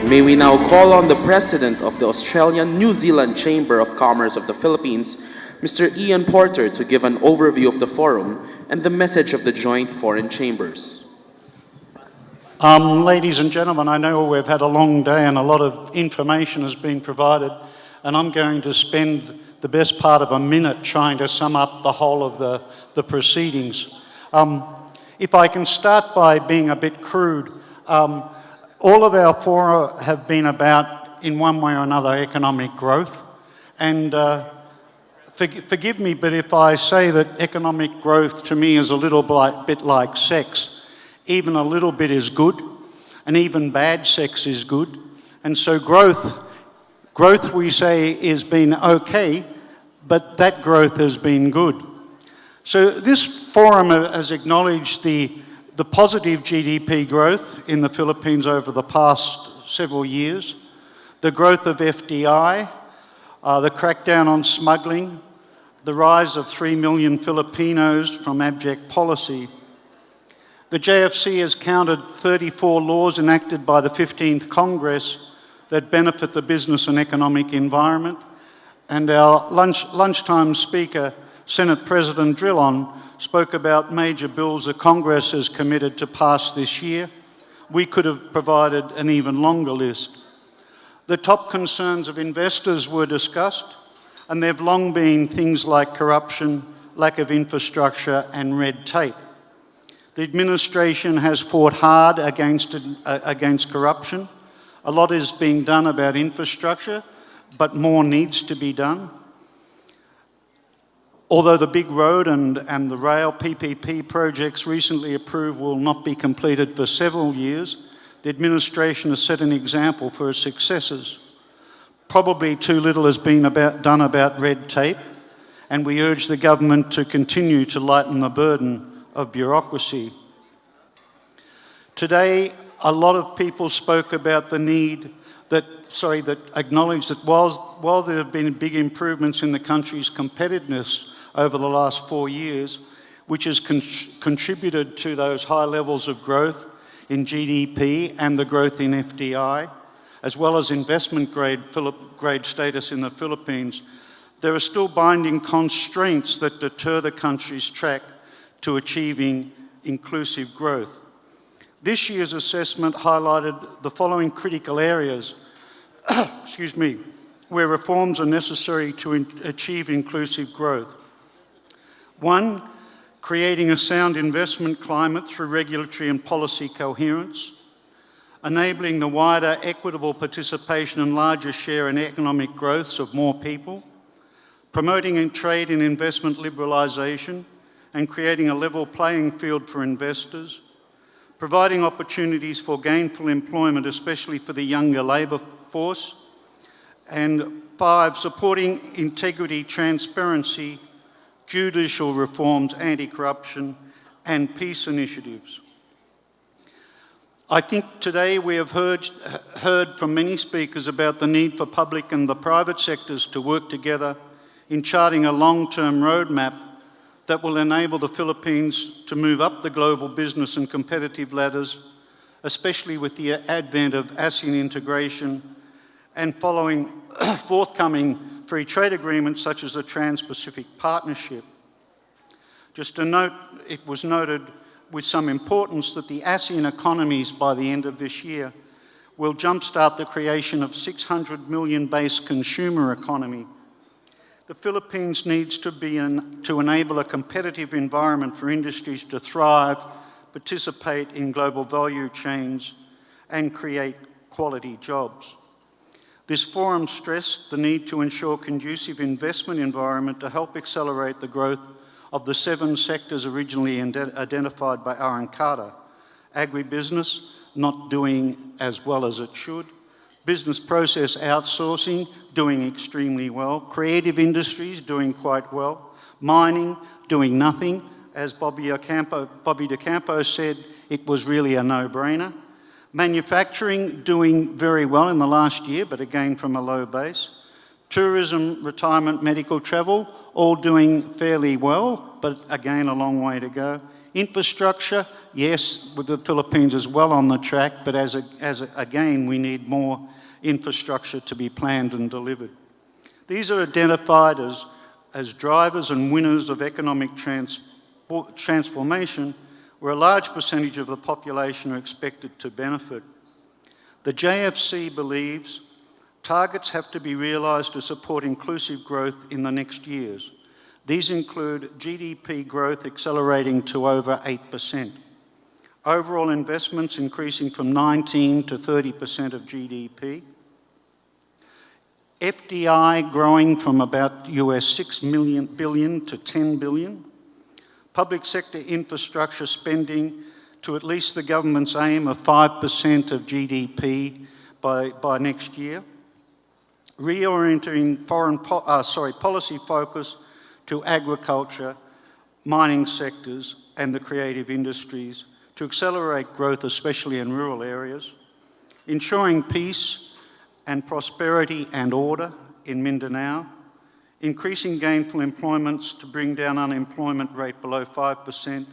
May we now call on the President of the Australian-New Zealand Chamber of Commerce of the Philippines, Mr. Ian Porter, to give an overview of the forum and the message of the joint foreign chambers. Ladies and gentlemen, I know we've had a long day and a lot of information has been provided, and I'm going to spend the best part of a minute trying to sum up the whole of the proceedings. If I can start by being a bit crude, all of our fora have been about, in one way or another, economic growth. And forgive me, but if I say that economic growth to me is a little bit like sex, even a little bit is good, and even bad sex is good. And so growth we say has been okay, but that growth has been good. So this forum has acknowledged the positive GDP growth in the Philippines over the past several years, the growth of FDI, the crackdown on smuggling, the rise of 3 million Filipinos from abject poverty. The JFC has counted 34 laws enacted by the 15th Congress that benefit the business and economic environment. And our lunchtime speaker, Senate President Drillon, spoke about major bills that Congress has committed to pass this year. We could have provided an even longer list. The top concerns of investors were discussed, and there have long been things like corruption, lack of infrastructure, and red tape. The administration has fought hard against corruption. A lot is being done about infrastructure, but more needs to be done. Although the big road and the rail PPP projects recently approved will not be completed for several years, the administration has set an example for its successors. Probably too little has been done about red tape, and we urge the government to continue to lighten the burden of bureaucracy. Today, a lot of people spoke about the need that acknowledged that while there have been big improvements in the country's competitiveness over the last 4 years, which has contributed to those high levels of growth in GDP and the growth in FDI, as well as investment grade status in the Philippines, there are still binding constraints that deter the country's track to achieving inclusive growth. This year's assessment highlighted the following critical areas where reforms are necessary to achieve inclusive growth. 1, creating a sound investment climate through regulatory and policy coherence, enabling the wider equitable participation and larger share in economic growths of more people, promoting trade and investment liberalisation, and creating a level playing field for investors, providing opportunities for gainful employment, especially for the younger labour force, and 5, supporting integrity, transparency, judicial reforms, anti-corruption, and peace initiatives. I think today we have heard from many speakers about the need for public and the private sectors to work together in charting a long-term roadmap that will enable the Philippines to move up the global business and competitive ladders, especially with the advent of ASEAN integration and following forthcoming free trade agreements such as the Trans-Pacific Partnership. Just a note, it was noted with some importance that the ASEAN economies by the end of this year will jumpstart the creation of 600 million base consumer economy. The Philippines needs to enable a competitive environment for industries to thrive, participate in global value chains, and create quality jobs. This forum stressed the need to ensure conducive investment environment to help accelerate the growth of the 7 sectors originally identified by Arangkada. Agribusiness, not doing as well as it should. Business process outsourcing, doing extremely well. Creative industries, doing quite well. Mining, doing nothing. As Bobby DeCampo said, it was really a no-brainer. Manufacturing, doing very well in the last year, but again from a low base. Tourism, retirement, medical travel, all doing fairly well, but again a long way to go. Infrastructure, yes, with the Philippines is well on the track, but again, we need more infrastructure to be planned and delivered. These are identified as drivers and winners of economic transformation, where a large percentage of the population are expected to benefit. The JFC believes targets have to be realised to support inclusive growth in the next years. These include GDP growth accelerating to over 8%, overall investments increasing from 19 to 30% of GDP, FDI growing from about US $6 billion to $10 billion, public sector infrastructure spending to at least the government's aim of 5% of GDP by next year, reorienting policy focus to agriculture, mining sectors, and the creative industries to accelerate growth, especially in rural areas, ensuring peace and prosperity and order in Mindanao, increasing gainful employments to bring down unemployment rate below 5%,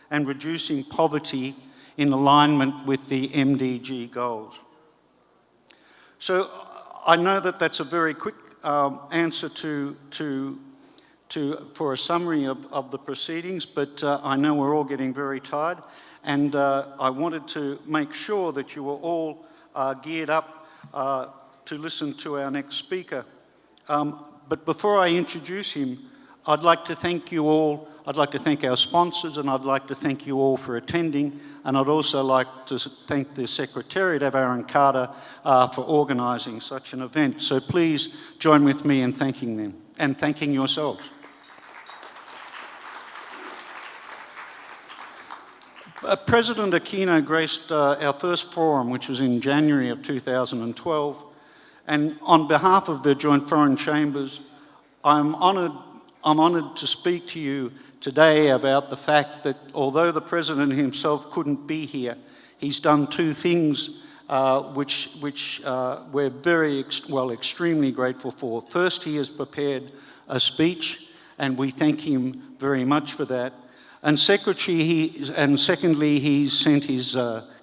and reducing poverty in alignment with the MDG goals. So I know that that's a very quick answer for a summary of the proceedings, but I know we're all getting very tired, and I wanted to make sure that you were all geared up to listen to our next speaker. But before I introduce him, I'd like to thank you all. I'd like to thank our sponsors, and I'd like to thank you all for attending, and I'd also like to thank the Secretariat of Arangkada for organising such an event. So please join with me in thanking them and thanking yourselves. President Aquino graced our first forum, which was in January of 2012, and on behalf of the Joint Foreign Chambers, I'm honoured to speak to you today about the fact that although the President himself couldn't be here, he's done two things which we're extremely grateful for. First, he has prepared a speech, and we thank him very much for that. And secondly, he sent his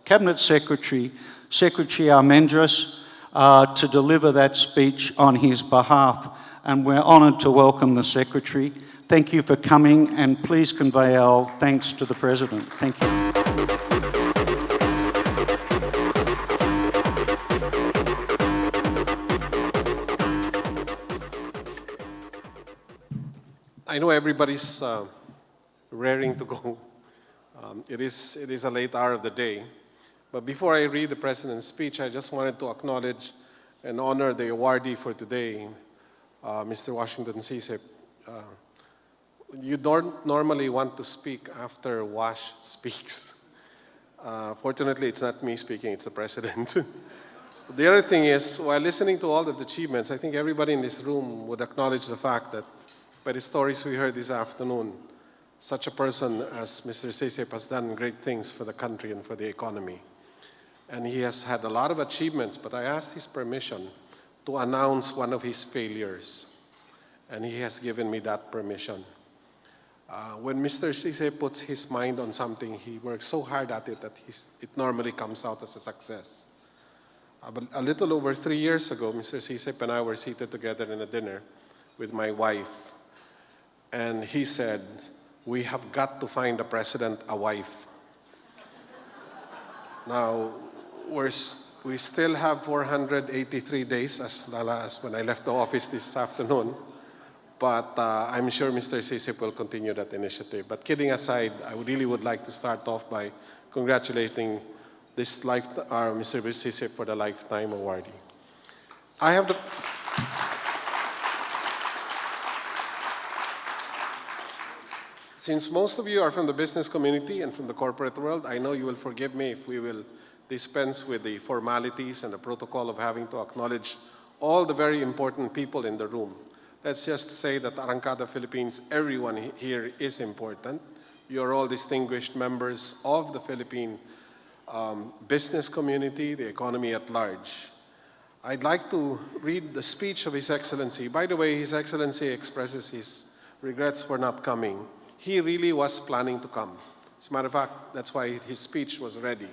Cabinet Secretary, Secretary Almendras, to deliver that speech on his behalf. And we're honoured to welcome the Secretary. Thank you for coming, and please convey our thanks to the President. Thank you. I know everybody's raring to go. It is a late hour of the day. But before I read the President's speech, I just wanted to acknowledge and honor the awardee for today, Mr. Washington Sisip. You don't normally want to speak after Wash speaks. Fortunately, it's not me speaking, it's the President. The other thing is, while listening to all the achievements, I think everybody in this room would acknowledge the fact that by the stories we heard this afternoon, such a person as Mr. Sisip has done great things for the country and for the economy. And he has had a lot of achievements, but I asked his permission to announce one of his failures. And he has given me that permission. When Mr. Sisip puts his mind on something, he works so hard at it that it normally comes out as a success. But a little over 3 years ago, Mr. Sisip and I were seated together in a dinner with my wife. And he said, "We have got to find the President a wife." Now, we still have 483 days as when I left the office this afternoon. But I'm sure Mr. Sisip will continue that initiative. But kidding aside, I really would like to start off by congratulating Mr. Sisip for the Lifetime Awardee. Since most of you are from the business community and from the corporate world, I know you will forgive me if we will dispense with the formalities and the protocol of having to acknowledge all the very important people in the room. Let's just say that Arangkada, Philippines, everyone here is important. You're all distinguished members of the Philippine business community, the economy at large. I'd like to read the speech of His Excellency. By the way, His Excellency expresses his regrets for not coming. He really was planning to come. As a matter of fact, that's why his speech was ready.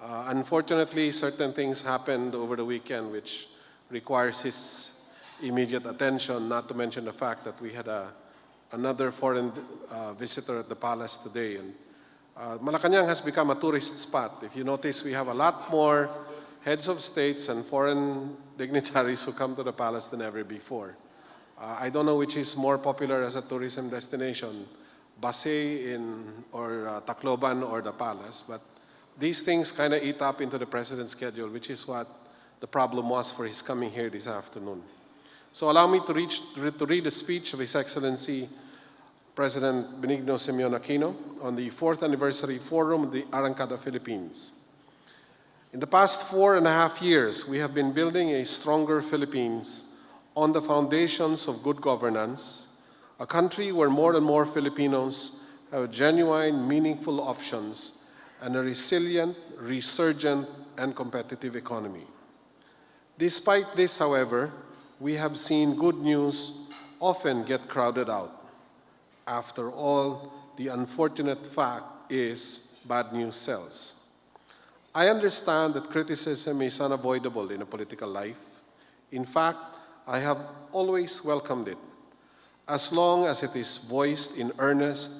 Unfortunately, certain things happened over the weekend which requires his immediate attention, not to mention the fact that we had another foreign visitor at the palace today. And Malacanang has become a tourist spot. If you notice, we have a lot more heads of states and foreign dignitaries who come to the palace than ever before. I don't know which is more popular as a tourism destination, Basay or Tacloban or the palace, but these things kind of eat up into the president's schedule, which is what the problem was for his coming here this afternoon. So allow me to read the speech of His Excellency President Benigno Simeon Aquino on the 4th Anniversary Forum of the Arangkada, Philippines. In the past 4.5 years, we have been building a stronger Philippines on the foundations of good governance, a country where more and more Filipinos have genuine, meaningful options, and a resilient, resurgent, and competitive economy. Despite this, however, we have seen good news often get crowded out. After all, the unfortunate fact is bad news sells. I understand that criticism is unavoidable in a political life. In fact, I have always welcomed it, as long as it is voiced in earnest,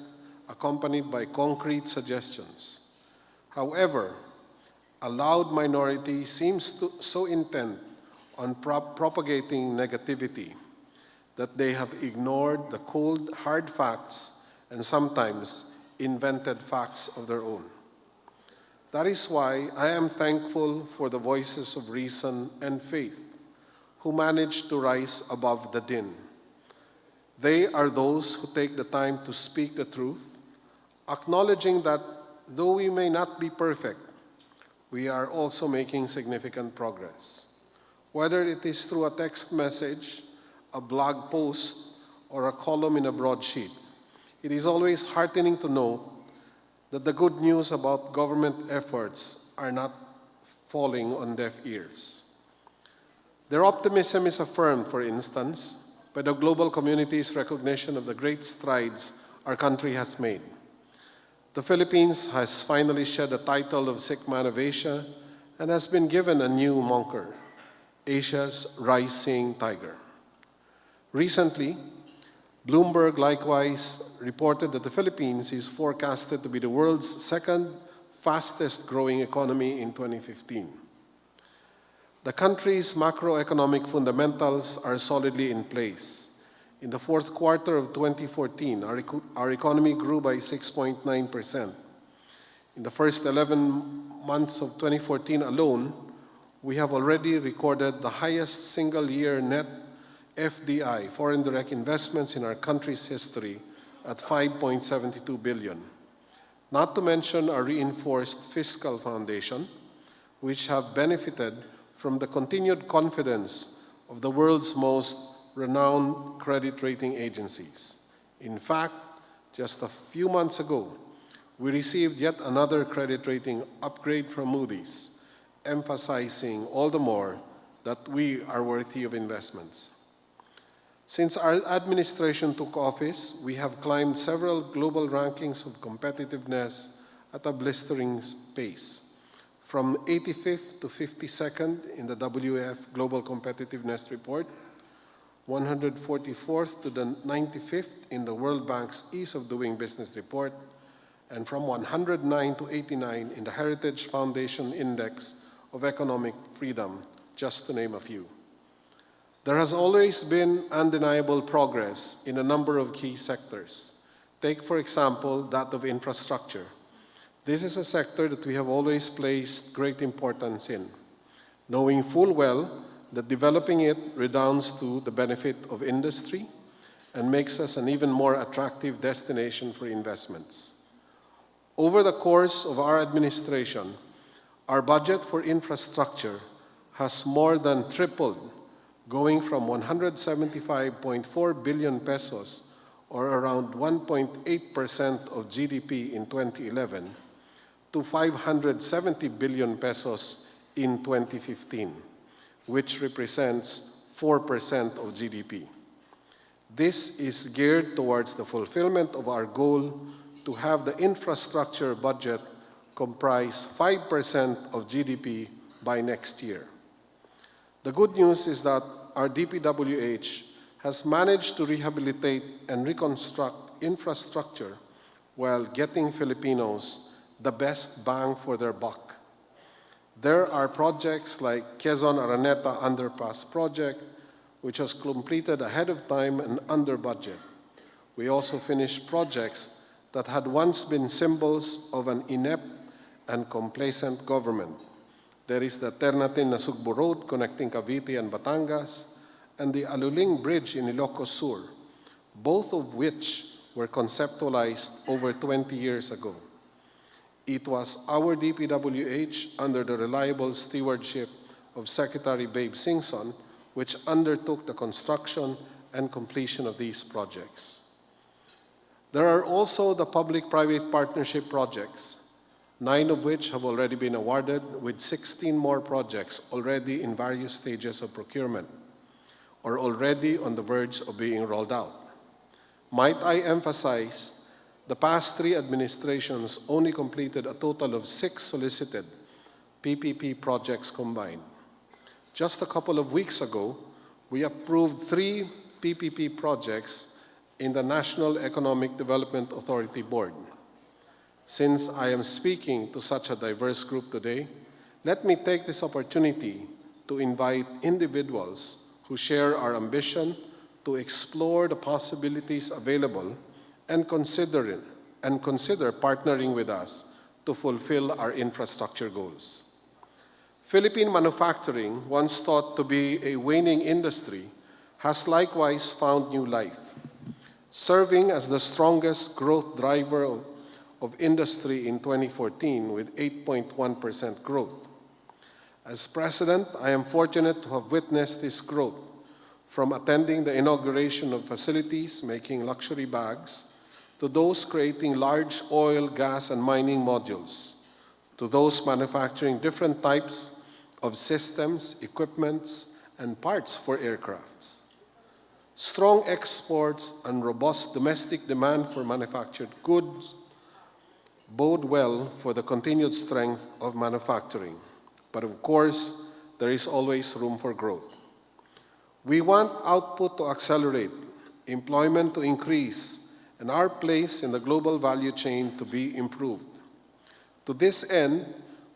accompanied by concrete suggestions. However, a loud minority seems so intent on propagating negativity that they have ignored the cold, hard facts and sometimes invented facts of their own. That is why I am thankful for the voices of reason and faith who manage to rise above the din. They are those who take the time to speak the truth, acknowledging that though we may not be perfect, we are also making significant progress. Whether it is through a text message, a blog post, or a column in a broadsheet, it is always heartening to know that the good news about government efforts are not falling on deaf ears. Their optimism is affirmed, for instance, by the global community's recognition of the great strides our country has made. The Philippines has finally shed the title of Sick Man of Asia and has been given a new moniker, Asia's Rising Tiger. Recently, Bloomberg likewise reported that the Philippines is forecasted to be the world's second fastest growing economy in 2015. The country's macroeconomic fundamentals are solidly in place. In the fourth quarter of 2014, our economy grew by 6.9%. In the first 11 months of 2014 alone, we have already recorded the highest single-year net FDI, foreign direct investments, in our country's history at 5.72 billion. Not to mention our reinforced fiscal foundation, which have benefited from the continued confidence of the world's most renowned credit rating agencies. In fact, just a few months ago, we received yet another credit rating upgrade from Moody's, emphasizing all the more that we are worthy of investments. Since our administration took office, we have climbed several global rankings of competitiveness at a blistering pace, from 85th to 52nd in the WF Global Competitiveness Report, 144th to the 95th in the World Bank's Ease of Doing Business Report, and from 109 to 89 in the Heritage Foundation Index of Economic Freedom, just to name a few. There has always been undeniable progress in a number of key sectors. Take, for example, that of infrastructure. This is a sector that we have always placed great importance in, knowing full well that developing it redounds to the benefit of industry and makes us an even more attractive destination for investments. Over the course of our administration, our budget for infrastructure has more than tripled, going from 175.4 billion pesos, or around 1.8% of GDP in 2011, to 570 billion pesos in 2015, which represents 4% of GDP. This is geared towards the fulfillment of our goal to have the infrastructure budget comprise 5% of GDP by next year. The good news is that our DPWH has managed to rehabilitate and reconstruct infrastructure while getting Filipinos the best bang for their buck. There are projects like Quezon Araneta Underpass Project, which was completed ahead of time and under budget. We also finished projects that had once been symbols of an inept and complacent government. There is the Ternate-Nasugbu Road connecting Cavite and Batangas, and the Aluling Bridge in Ilocos Sur, both of which were conceptualized over 20 years ago. It was our DPWH, under the reliable stewardship of Secretary Babe Singson, which undertook the construction and completion of these projects. There are also the public-private partnership projects, 9 of which have already been awarded, with 16 more projects already in various stages of procurement or already on the verge of being rolled out. Might I emphasize, the past 3 administrations only completed a total of 6 solicited PPP projects combined. Just a couple of weeks ago, we approved 3 PPP projects in the National Economic Development Authority Board. Since I am speaking to such a diverse group today, let me take this opportunity to invite individuals who share our ambition to explore the possibilities available and consider partnering with us to fulfill our infrastructure goals. Philippine manufacturing, once thought to be a waning industry, has likewise found new life, serving as the strongest growth driver of industry in 2014 with 8.1% growth. As President, I am fortunate to have witnessed this growth, from attending the inauguration of facilities making luxury bags, to those creating large oil, gas, and mining modules, to those manufacturing different types of systems, equipments, and parts for aircrafts. Strong exports and robust domestic demand for manufactured goods bode well for the continued strength of manufacturing. But of course, there is always room for growth. We want output to accelerate, employment to increase, and our place in the global value chain to be improved. To this end,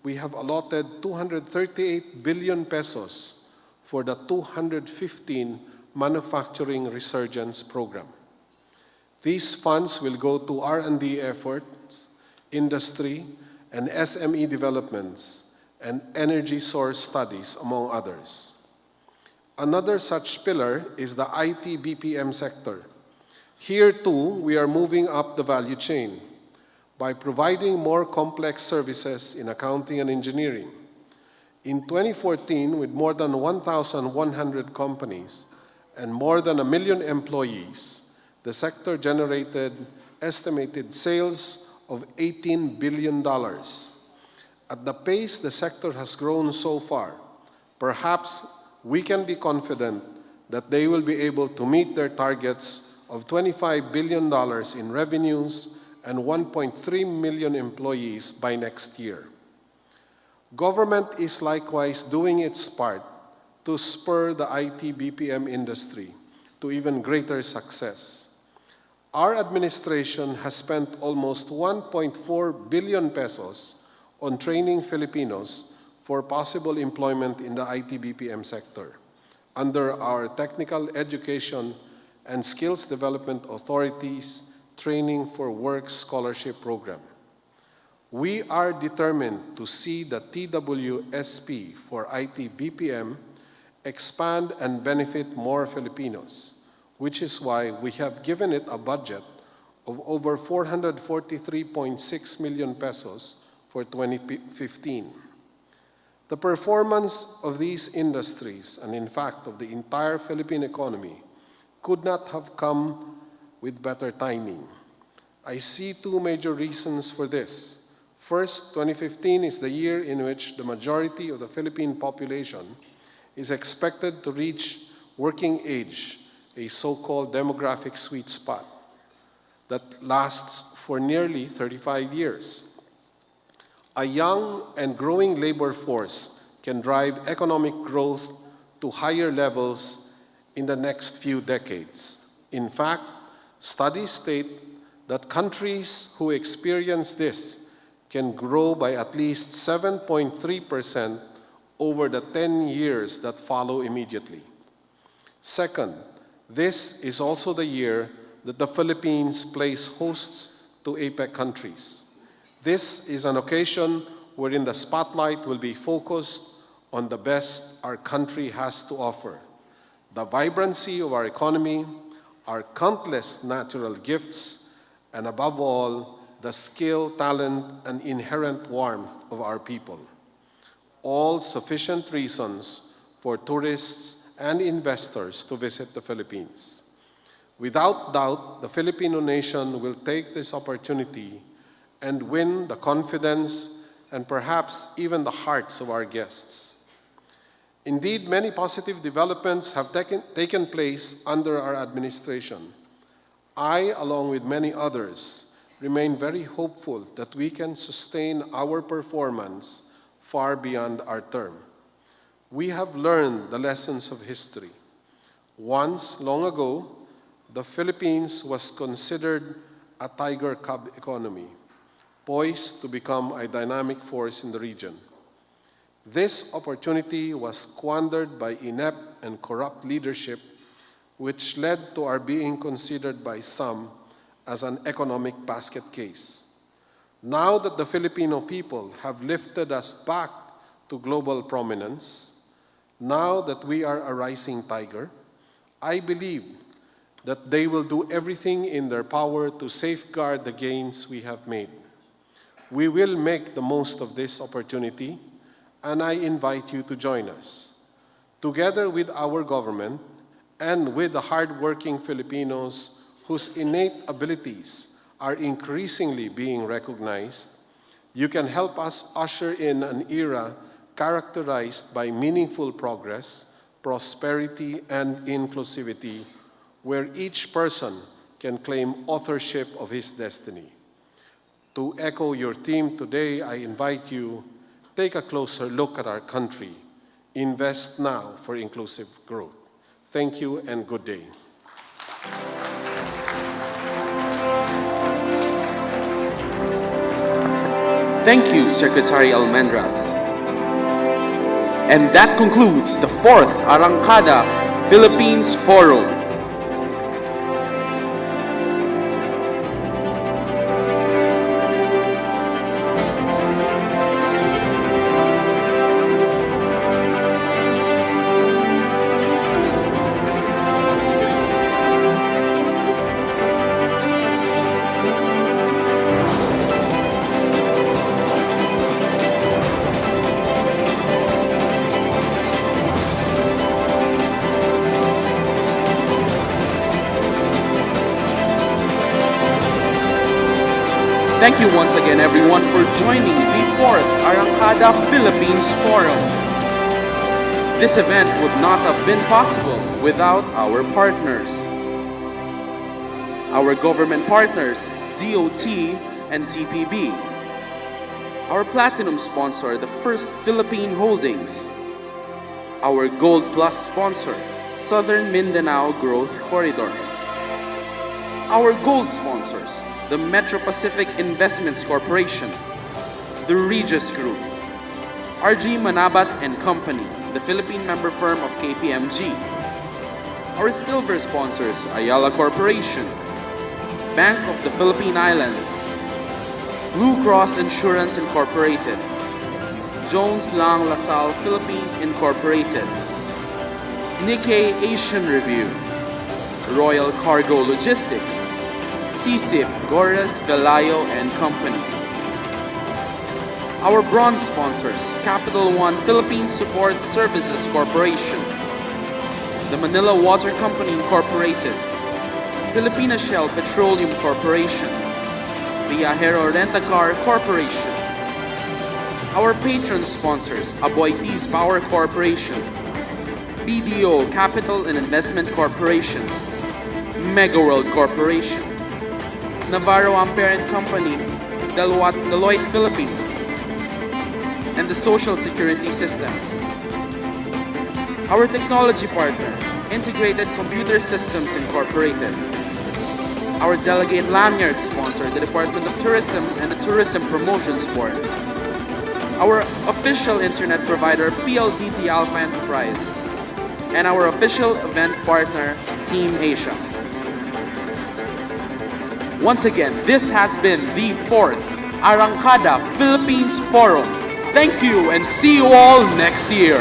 we have allotted 238 billion pesos for the 215 Manufacturing Resurgence Program. These funds will go to R&D efforts, industry, and SME developments, and energy source studies, among others. Another such pillar is the IT BPM sector. Here too, we are moving up the value chain by providing more complex services in accounting and engineering. In 2014, with more than 1,100 companies and more than 1 million employees, the sector generated estimated sales of $18 billion. At the pace the sector has grown so far, perhaps we can be confident that they will be able to meet their targets of $25 billion in revenues and 1.3 million employees by next year. Government is likewise doing its part to spur the IT BPM industry to even greater success. Our administration has spent almost 1.4 billion pesos on training Filipinos for possible employment in the IT BPM sector under our Technical Education and Skills Development Authority's Training for Work Scholarship Program. We are determined to see the TWSP for IT BPM expand and benefit more Filipinos, which is why we have given it a budget of over 443.6 million pesos for 2015. The performance of these industries, and in fact of the entire Philippine economy, could not have come with better timing. I see 2 major reasons for this. First, 2015 is the year in which the majority of the Philippine population is expected to reach working age, a so-called demographic sweet spot. that lasts for nearly 35 years. A young and growing labor force can drive economic growth to higher levels in the next few decades. In fact, studies state that countries who experience this can grow by at least 7.3% over the 10 years that follow immediately. Second, this is also the year that the Philippines plays hosts to APEC countries. This is an occasion wherein the spotlight will be focused on the best our country has to offer: the vibrancy of our economy, our countless natural gifts, and above all, the skill, talent, and inherent warmth of our people. All sufficient reasons for tourists and investors to visit the Philippines. Without doubt, the Filipino nation will take this opportunity and win the confidence and perhaps even the hearts of our guests. Indeed, many positive developments have taken place under our administration. I, along with many others, remain very hopeful that we can sustain our performance far beyond our term. We have learned the lessons of history. Once, long ago, the Philippines was considered a tiger cub economy, poised to become a dynamic force in the region. This opportunity was squandered by inept and corrupt leadership, which led to our being considered by some as an economic basket case. Now that the Filipino people have lifted us back to global prominence, now that we are a rising tiger, I believe that they will do everything in their power to safeguard the gains we have made. We will make the most of this opportunity, and I invite you to join us. Together with our government and with the hardworking Filipinos whose innate abilities are increasingly being recognized, you can help us usher in an era characterized by meaningful progress, prosperity, and inclusivity, where each person can claim authorship of his destiny. To echo your theme today, I invite you, take a closer look at our country. Invest now for inclusive growth. Thank you and good day. Thank you, Secretary Almendras. And that concludes the 4th Arangkada Philippines Forum. Thank you once again, everyone, for joining the 4th Arangkada Philippines Forum. This event would not have been possible without our partners. Our government partners, DOT and TPB. Our platinum sponsor, the First Philippine Holdings. Our Gold Plus sponsor, Southern Mindanao Growth Corridor. Our gold sponsors, the Metro Pacific Investments Corporation, the Regis Group, RG Manabat and Company, the Philippine member firm of KPMG. Our silver sponsors, Ayala Corporation, Bank of the Philippine Islands, Blue Cross Insurance Incorporated, Jones Lang LaSalle Philippines Incorporated, Nikkei Asian Review, Royal Cargo Logistics, CSIP, Gores, Velayo and Company. Our bronze sponsors, Capital One Philippine Support Services Corporation, the Manila Water Company Incorporated, Filipina Shell Petroleum Corporation, Viajero Rent-A-Car Corporation. Our patron sponsors, Aboitiz Power Corporation, BDO Capital and Investment Corporation, Megaworld Corporation, Navarro Ampere and Company, Deloitte Philippines, and the Social Security System. Our technology partner, Integrated Computer Systems Incorporated. Our delegate lanyard sponsor, the Department of Tourism and the Tourism Promotions Board. Our official internet provider, PLDT Alpha Enterprise. And our official event partner, Team Asia. Once again, this has been the 4th Arangkada Philippines Forum. Thank you and see you all next year.